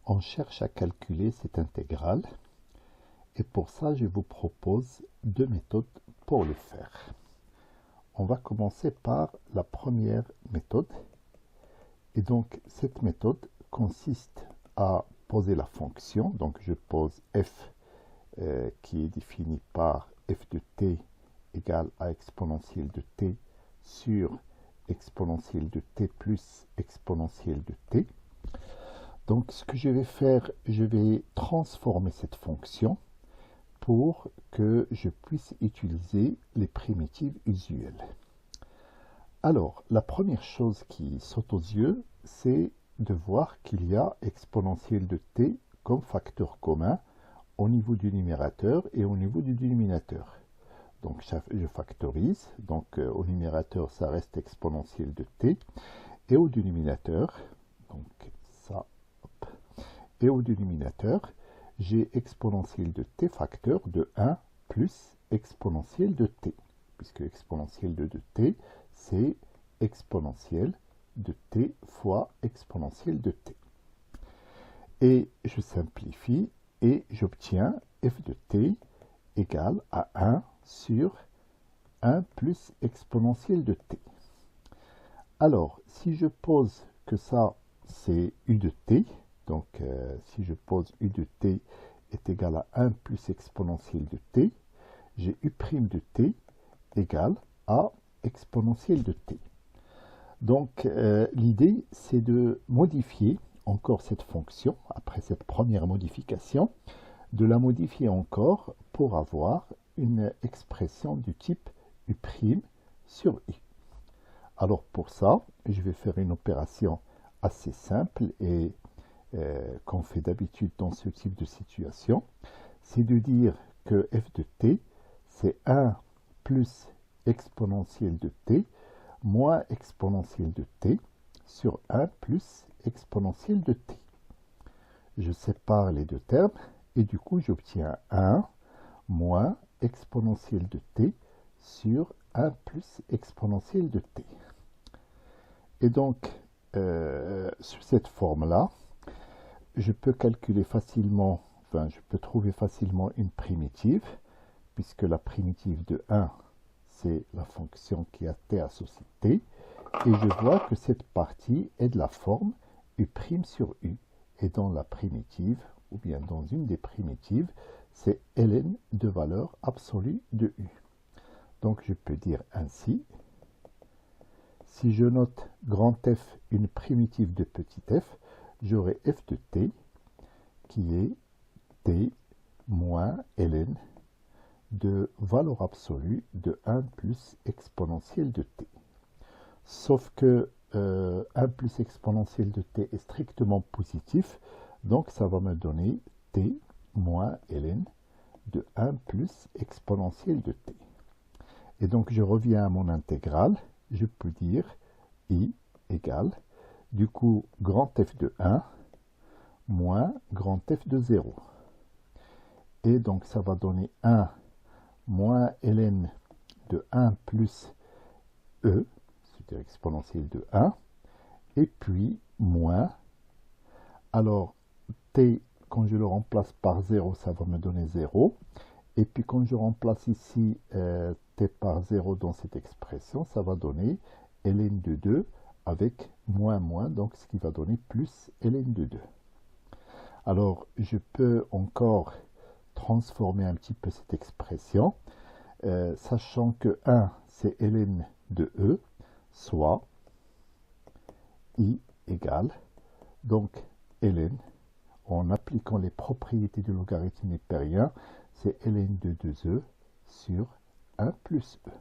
On cherche à calculer cette intégrale et pour ça je vous propose deux méthodes pour le faire. On va commencer par la première méthode et donc cette méthode consiste à poser la fonction. Donc je pose f qui est définie par f de t égale à exponentielle de t sur exponentielle de t plus exponentielle de t. Donc ce que je vais faire, je vais transformer cette fonction pour que je puisse utiliser les primitives usuelles. Alors, la première chose qui saute aux yeux, c'est de voir qu'il y a exponentielle de t comme facteur commun au niveau du numérateur et au niveau du dénominateur. Donc je factorise, donc au numérateur ça reste exponentielle de t, et au dénominateur, donc ça, hop, et au dénominateur, j'ai exponentielle de t facteur de 1 plus exponentielle de t, puisque exponentielle de t, c'est exponentielle de t fois exponentielle de t. Et je simplifie et j'obtiens f de t égale à 1 sur 1 plus exponentielle de t. Alors, si je pose que ça, c'est u de t, donc si je pose u de t est égal à 1 plus exponentielle de t, j'ai u' de t égale à exponentielle de t. Donc, l'idée, c'est de modifier encore cette fonction, après cette première modification, de la modifier encore pour avoir une expression du type u' sur i. Alors pour ça, je vais faire une opération assez simple et qu'on fait d'habitude dans ce type de situation. C'est de dire que f de t, c'est 1 plus exponentielle de t moins exponentielle de t sur 1 plus exponentielle de t. Je sépare les deux termes et du coup j'obtiens 1 moins exponentielle de t sur 1 plus exponentielle de t. Et donc, sous cette forme-là, je peux calculer facilement, enfin, je peux trouver facilement une primitive, puisque la primitive de 1, c'est la fonction qui a t associé t, et je vois que cette partie est de la forme u' sur u, et dans la primitive, ou bien dans une des primitives, c'est ln de valeur absolue de u. Donc je peux dire ainsi, si je note grand F une primitive de petit f, j'aurai f de t qui est t moins ln de valeur absolue de 1 plus exponentielle de t. Sauf que 1 plus exponentielle de t est strictement positif, donc ça va me donner t moins ln de 1 plus exponentielle de t. Et donc je reviens à mon intégrale, je peux dire i égale, du coup, grand F de 1 moins grand F de 0. Et donc ça va donner 1 moins ln de 1 plus e, c'est-à-dire exponentielle de 1, et puis moins, alors t, quand je le remplace par 0, ça va me donner 0, et puis quand je remplace ici t par 0 dans cette expression, ça va donner ln de 2 avec moins moins, donc ce qui va donner plus ln de 2. Alors je peux encore transformer un petit peu cette expression, sachant que 1 c'est ln de e, soit i égale, donc ln, en appliquant les propriétés du logarithme hippérien, c'est ln de 2e sur 1 plus e.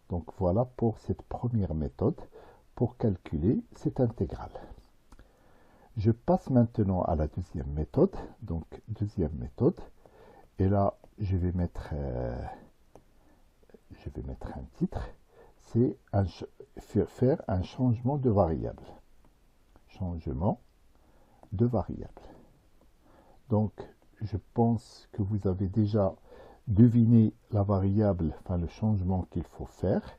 Donc voilà pour cette première méthode pour calculer cette intégrale. Je passe maintenant à la deuxième méthode. Donc deuxième méthode. Et là, je vais mettre un titre. C'est faire un changement de variable. Changement de variable. Donc je pense que vous avez déjà deviné la variable, enfin le changement qu'il faut faire.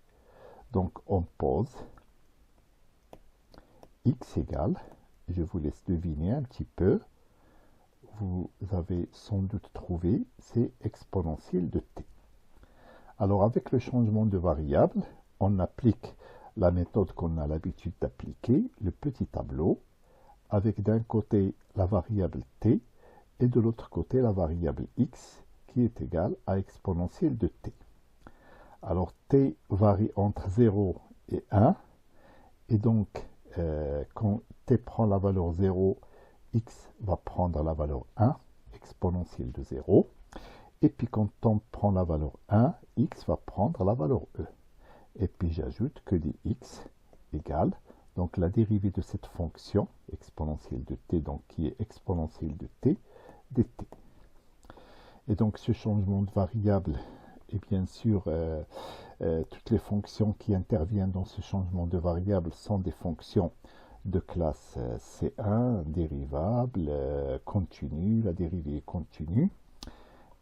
Donc on pose x égale, je vous laisse deviner un petit peu. Vous avez sans doute trouvé, c'est exponentielle de t. Alors avec le changement de variable, on applique la méthode qu'on a l'habitude d'appliquer, le petit tableau, avec d'un côté la variable t et de l'autre côté la variable x qui est égale à exponentielle de t. Alors t varie entre 0 et 1 et donc quand t prend la valeur 0, x va prendre la valeur 1, exponentielle de 0. Et puis quand on prend la valeur 1, x va prendre la valeur e. Et puis j'ajoute que dx égale, donc la dérivée de cette fonction exponentielle de t, donc qui est exponentielle de t, dt. Et donc ce changement de variable, et bien sûr toutes les fonctions qui interviennent dans ce changement de variable sont des fonctions de classe C1, dérivable, continue, la dérivée est continue.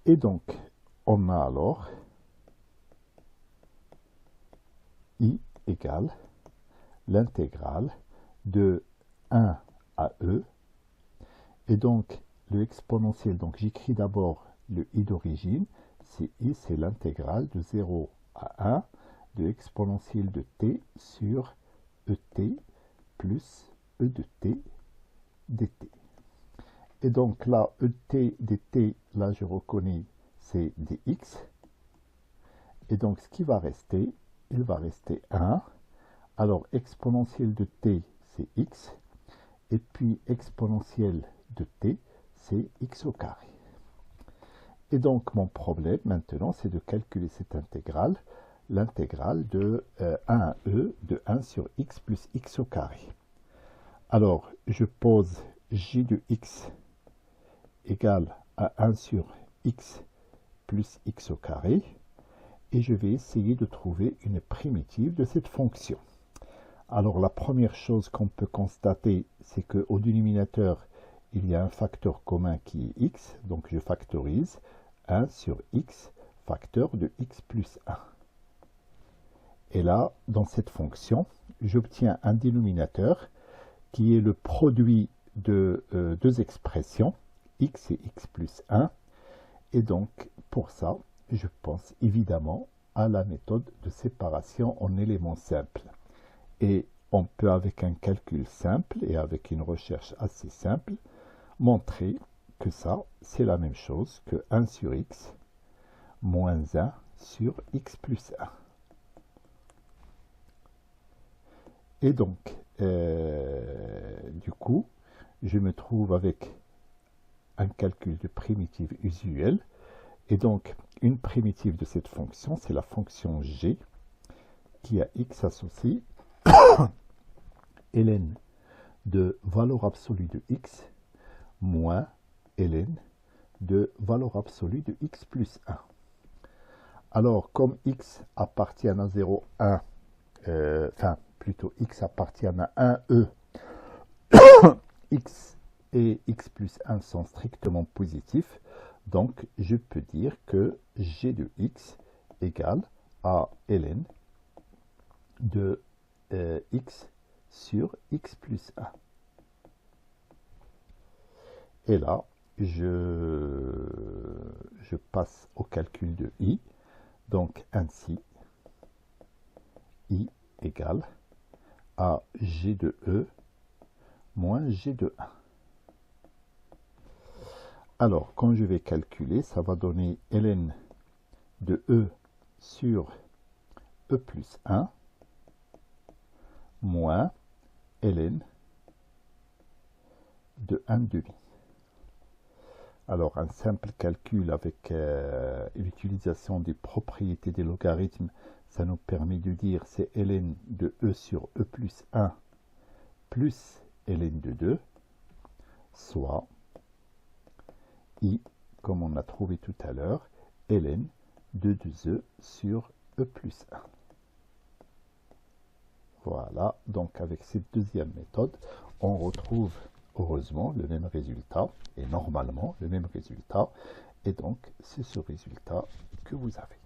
Et donc, on a alors I égale l'intégrale de 1 à E. Et donc, le exponentiel, donc j'écris d'abord le I d'origine, c'est I, c'est l'intégrale de 0 à 1 de exponentielle de t sur ET plus E de t dt. Et donc là, ET dt, là je reconnais, c'est dx. Et donc ce qui va rester, il va rester 1. Alors exponentielle de t, c'est x. Et puis exponentielle de t, c'est x au carré. Et donc mon problème maintenant, c'est de calculer cette intégrale, l'intégrale de 1 à e de 1 sur x plus x au carré. Alors je pose j de x égale à 1 sur x plus x au carré, et je vais essayer de trouver une primitive de cette fonction. Alors la première chose qu'on peut constater, c'est qu'au dénominateur, il y a un facteur commun qui est x, donc je factorise 1 sur x, facteur de x plus 1. Et là, dans cette fonction, j'obtiens un dénominateur qui est le produit de deux expressions, x et x plus 1. Et donc, pour ça, je pense évidemment à la méthode de séparation en éléments simples. Et on peut, avec un calcul simple et avec une recherche assez simple, montrer que ça, c'est la même chose que 1 sur x moins 1 sur x plus 1. Et donc, du coup, je me trouve avec un calcul de primitive usuelle. Et donc, une primitive de cette fonction, c'est la fonction g qui a x associé ln de valeur absolue de x moins ln de valeur absolue de x plus 1. Alors, comme x appartient à 0, 1, enfin, plutôt x appartient à 1e, x et x plus 1 sont strictement positifs, donc je peux dire que g de x égale à ln de x sur x plus 1. Et là, je passe au calcul de i. Donc ainsi, i égale à g de e moins g de 1. Alors, quand je vais calculer, ça va donner ln de e sur e plus 1 moins ln de 1 demi. Alors, un simple calcul avec l'utilisation des propriétés des logarithmes, ça nous permet de dire c'est ln de e sur e plus 1 plus ln de 2, soit i, comme on a trouvé tout à l'heure, ln de 2e sur e plus 1. Voilà, donc avec cette deuxième méthode, on retrouve heureusement le même résultat, et normalement le même résultat, et donc c'est ce résultat que vous avez.